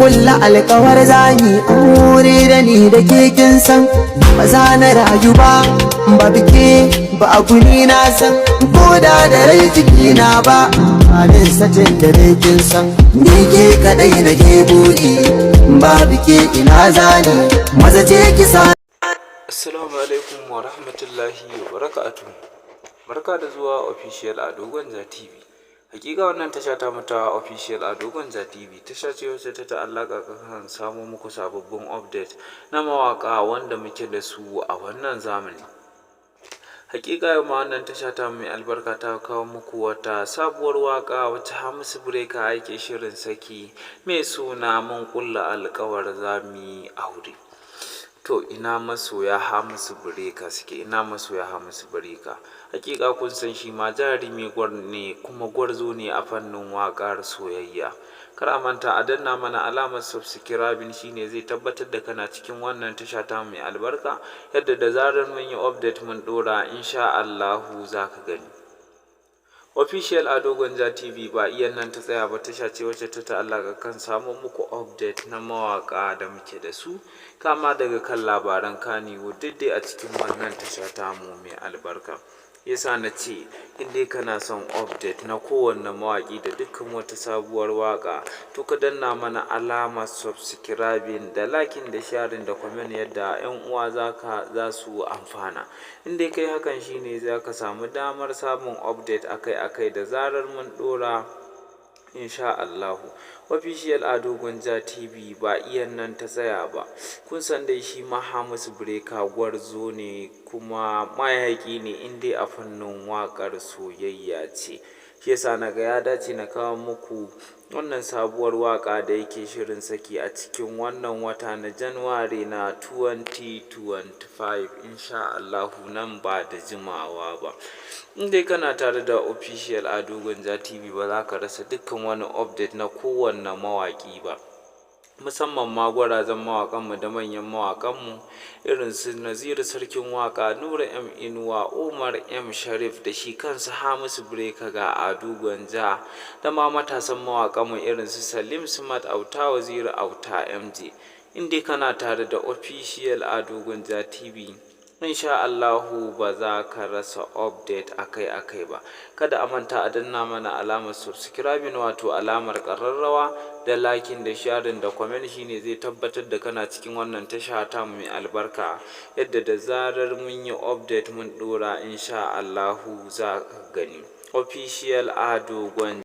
kulla alkawar zani aure da ni da ke kin san ba za na rayu ba bike ba abu ni na san koda da rai jiki na ba halin satin da dai kin san ni ke kadai na ke buri ba bike ina zani maza ce ki sa. Assalamu alaikum wa rahmatullahi wa barakatuh. Barka da zuwa official Ado Gwanja TV. Hakika wannan tasha ta mata official Ado Gwanja TV tasha ce wacce ta ta'allaka kan samu muku sababbin update na mawaka wanda muke da su a wannan zamani. Hakika yau ma wannan tasha ta mai albarka ta kawo muku wata sabuwar waka wacce Hamisu yake shirin saki mai suna mun kulla alkawar zami aure. To ina masoya Hamisu suke, ina masoya Hamisu. Hakika kun san shi ma jarumi ne kuma gwarzo ne a fannin waƙar soyayya. Kar a manta a danna mana alamar subscribing shine zai tabbatar da kana cikin wannan tasha ta mai albarka, yadda da zarar mun yi update mun dora insha Allahu zaka gani. Official Ado Gwanja TV ba iyan nan ta tsaya ba, tasha ce wacce ta ta'allaka kan samun muku update na mawaka da muke da su, kama daga kan labaran Kannywood dai a cikin wannan tasha ta mu mai albarka. Yasa na ce in dai kana son update na kowanne mawaki da dukkan wata sabuwar waka, to ka danna mana alamar subscribing da liking da sharing da comment yadda yan uwa za su amfana. In dai kai hakan shine zaka samu damar samun update akai da zarar mun dora insha Allahu. Official Ado Gwanja TV ba iyan nan ta tsaya ba. Kun san dai shi ma Hamisu gwarzo ne kuma mayaki ne in dai a fannin waƙar soyayya ce. Shi yasa naga ya dace na kawo muku wannan sabuwar waka da yake shirin saki a cikin wannan wata na January na 2025 insha Allahu, nan ba da jimawa ba. In dai kana tare da official Ado Gwanja TV ba za ka rasa dukkan wani update na kowanne mawaki ba, musamman ma gwarazan mawakanmu da manyan mawakanmu irin su Naziru Sarkin Waka, Nura M Inuwa, Umar M Sharif da shi kansa Hamisu ga Ado Gwanja, da ma matasan mawakanmu irin su Salim Smart Auta, Waziri Auta MJ. In dai kana tare da official Ado Gwanja TV insha Allahu ba za ka rasa update akai ba. Kada a manta a danna mana alamar subscribing wato alamar ƙararrawa da liking da sharing da comment shine zai tabbatar da kana cikin wannan tasha ta mai albarka, yadda da zarar mun yi update mun dora insha Allahu za ka gani. Official Ado Gwanja.